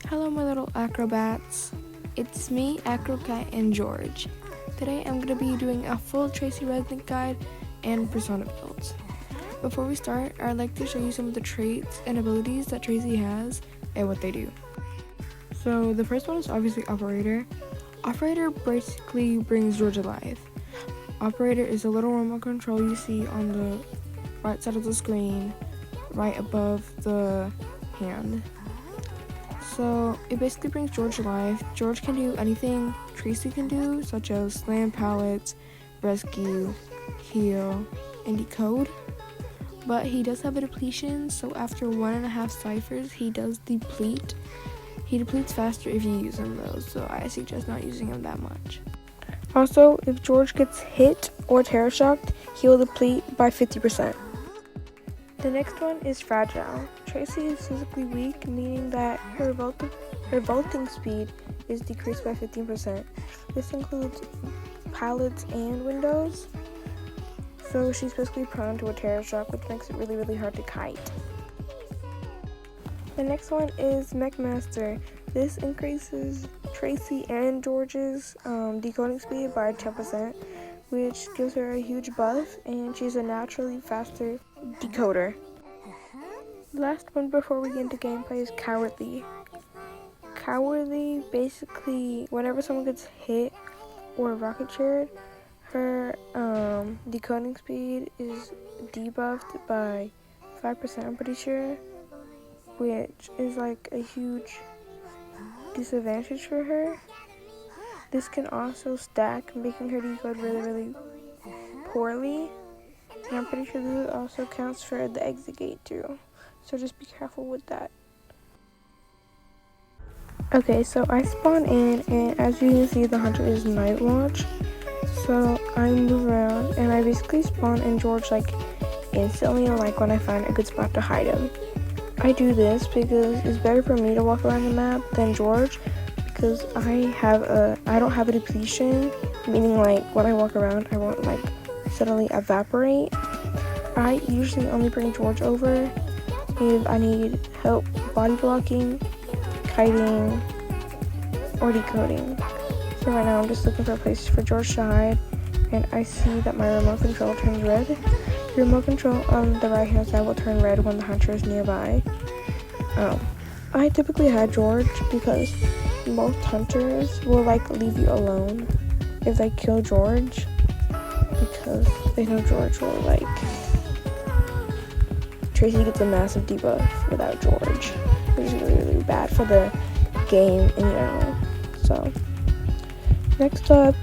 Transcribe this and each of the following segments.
Hello my little acrobats, it's me, Acrocat, and George. Today I'm going to be doing a full Tracy Reznik guide and persona builds. Before we start, I'd like to show you some of the traits and abilities that Tracy has and what they do. So the first one is obviously Operator. Operator basically brings George alive. Operator is a little remote control you see on the right side of the screen, right above the hand. So it basically brings George to life. George can do anything Tracy can do, such as slam pallets, rescue, heal, and decode. But he does have a depletion, so after 1.5 ciphers, he does deplete. He depletes faster if you use him though, so I suggest not using him that much. Also, if George gets hit or terror shocked, he'll deplete by 50%. The next one is Fragile. Tracy is physically weak, meaning that her vaulting speed is decreased by 15%. This includes pallets and windows. So she's basically prone to a terror shock, which makes it really hard to kite. The next one is Mech Master. This increases Tracy and George's decoding speed by 10%, which gives her a huge buff, and she's a naturally faster decoder. The last one before we get into gameplay is Cowardly. Cowardly, basically, whenever someone gets hit or rocket shared, her decoding speed is debuffed by 5%, I'm pretty sure, which is like a huge disadvantage for her. This can also stack, making her decode really poorly. And I'm pretty sure this also counts for the exit gate too. So just be careful with that. Okay, so I spawn in, and as you can see, the hunter is Night Watch. So I move around, and I basically spawn in George like instantly, like when I find a good spot to hide him. I do this because it's better for me to walk around the map than George, because I don't have a depletion, meaning like when I walk around I won't like suddenly evaporate. I usually only bring George over if I need help body blocking, kiting, or decoding. So right now I'm just looking for a place for George to hide, and I see that my remote control turns red. The remote control on the right hand side will turn red when the hunter is nearby. I typically hide George because most hunters will like leave you alone if they kill George, because they know George will like Tracy gets a massive debuff without George, which is really bad for the game in general. So next up,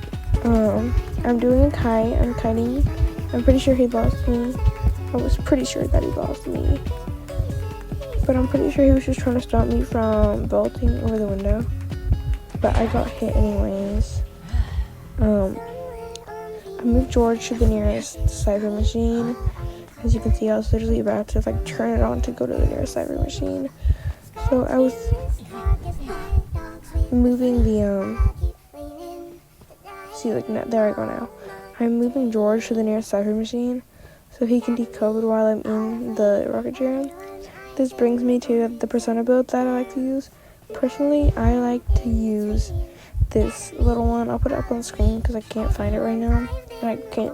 I'm doing a kite. I'm kiting. I'm pretty sure he lost me. I was pretty sure that he lost me, but I'm pretty sure he was just trying to stop me from vaulting over the window. But I got hit anyways. I moved George to the nearest cipher machine. As you can see, I was literally about to like turn it on to go to the nearest cipher machine. So I was moving the see, like, there I go now. I'm moving George to the nearest cipher machine so he can decode while I'm in the rocket chair. This brings me to the persona build that I like to use. Personally, I like to use this little one. I'll put it up on the screen because I can't find it right now, and I can't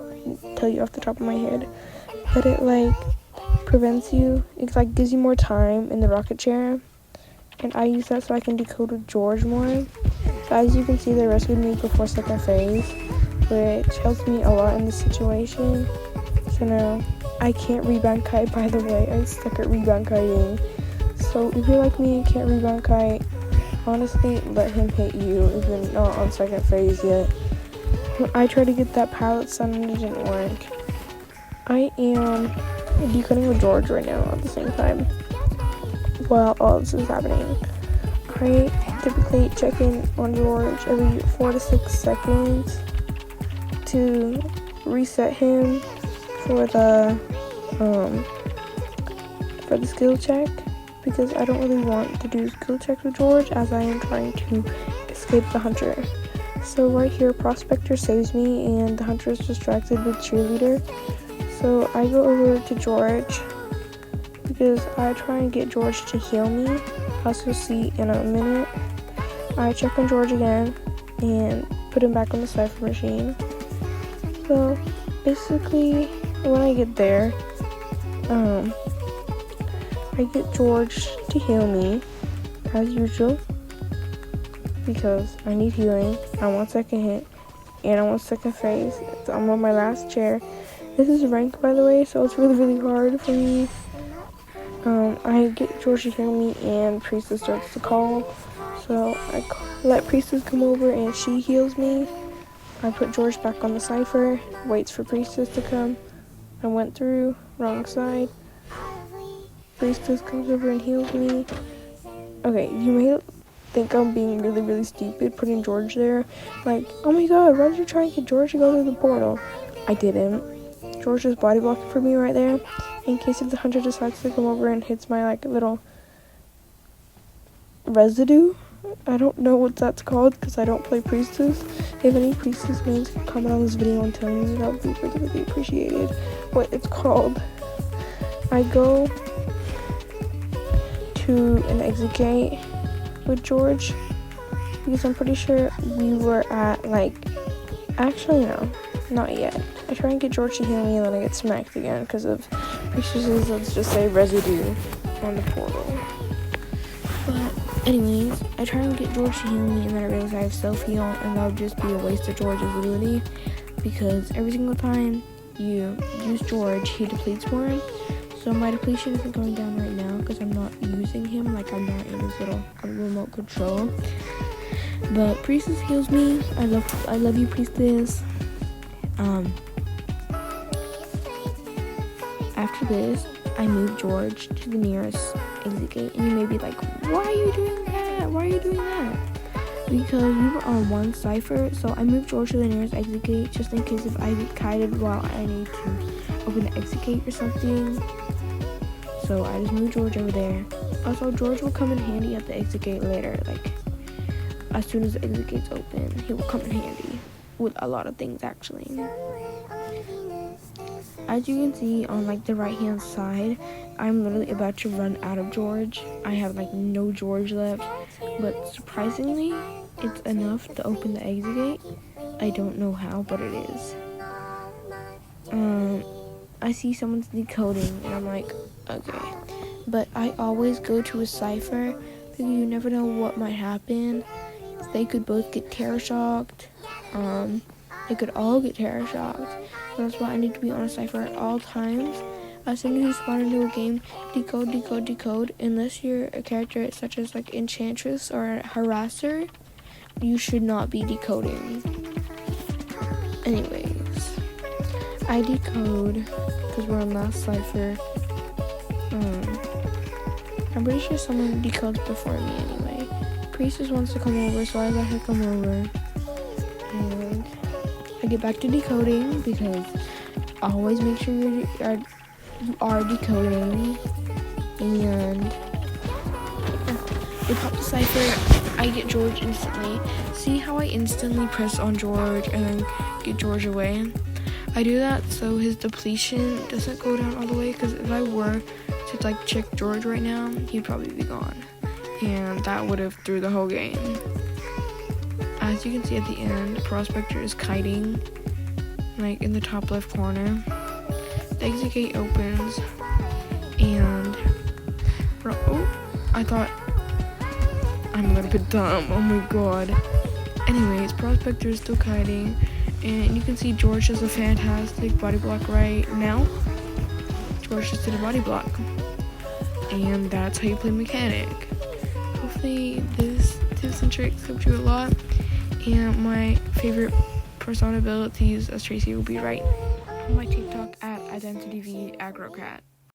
tell you off the top of my head. But it like prevents you, it like gives you more time in the rocket chair, and I use that so I can decode with George more. So as you can see, they rescued me before second phase, which helps me a lot in this situation. So now I can't rebound kite, by the way. I suck at rebound kiting. So if you're like me and can't rebound kite, honestly, let him hit you if you're not on second phase yet. I tried to get that pallet sun and it didn't work. I am decoding with George right now at the same time while all this is happening. I typically check in on George every 4 to 6 seconds to reset him for the skill check, because I don't really want to do skill checks with George as I am trying to escape the hunter. So right here, Prospector saves me and the hunter is distracted with Cheerleader. So I go over to George because I try and get George to heal me as you'll see in a minute, I check on George again and put him back on the cipher machine. So basically, when I get there, I get George to heal me as usual because I need healing. I want second hit and I want second phase. So I'm on my last chair. This is rank, by the way, so it's really hard for me. I get George to heal me and Priestess starts to call. So I let Priestess come over and she heals me. I put George back on the cipher, waits for Priestess to come. I went through, wrong side. Priestess comes over and heals me. Okay, you may think I'm being really stupid putting George there. Like, oh my god, why did you try and get George to go through the portal? I didn't. George is body blocking for me right there. In case if the hunter decides to come over and hits my like little residue. I don't know what that's called because I don't play Priestess. If any Priestess mains can comment on this video and tell me, that would be really appreciated. What it's called. I go to an exit gate with George because I'm pretty sure we were at like, actually no, not yet. I try and get George to heal me and then I get smacked again because of Priestess's, let's just say, residue on the portal. But anyways, I try and get George to heal me and then I realize I have self-heal and that would just be a waste of George's ability because every single time you use George, he depletes more. So my depletion isn't going down right now because I'm not using him, like I'm not in his little remote control. But Priestess heals me. I love you, Priestess. After this, I move George to the nearest exit gate, and you may be like, why are you doing that? Why are you doing that? Because we were on one cipher, so I moved George to the nearest exit gate just in case if I get kited while I need to open the exit gate or something. So I just moved George over there. Also, George will come in handy at the exit gate later. Like, as soon as the exit gate's open, he will come in handy with a lot of things, actually. As you can see on like the right hand side, I'm literally about to run out of George. I have like no George left, but surprisingly, it's enough to open the exit gate. I don't know how, but it is. I see someone's decoding and I'm like, okay. But I always go to a cipher because you never know what might happen. They could both get terror shocked. They could all get terror shocked. So that's why I need to be on a cipher at all times. As soon as you spawn into a game, decode. Unless you're a character such as like Enchantress or a Harasser, you should not be decoding. Anyways, I decode because we're on last cipher. I'm pretty sure someone decodes before me anyway. Priestess wants to come over, so I let her come over. And I get back to decoding because always make sure you are decoding. And they pop the cipher. I get George instantly. See how I instantly press on George and then get George away? I do that so his depletion doesn't go down all the way, because if I were to like check George right now, he'd probably be gone, and that would have threw the whole game. As you can see at the end, Prospector is kiting like in the top left corner. The exit gate opens and I thought I'm a little bit dumb. Oh my god. Anyways, Prospector is still kiting. And you can see George does a fantastic body block right now. George just did a body block. And that's how you play mechanic. Hopefully this tips and tricks helped you a lot. And my favorite persona abilities as Tracy will be right on my TikTok at IdentityV Acrocat.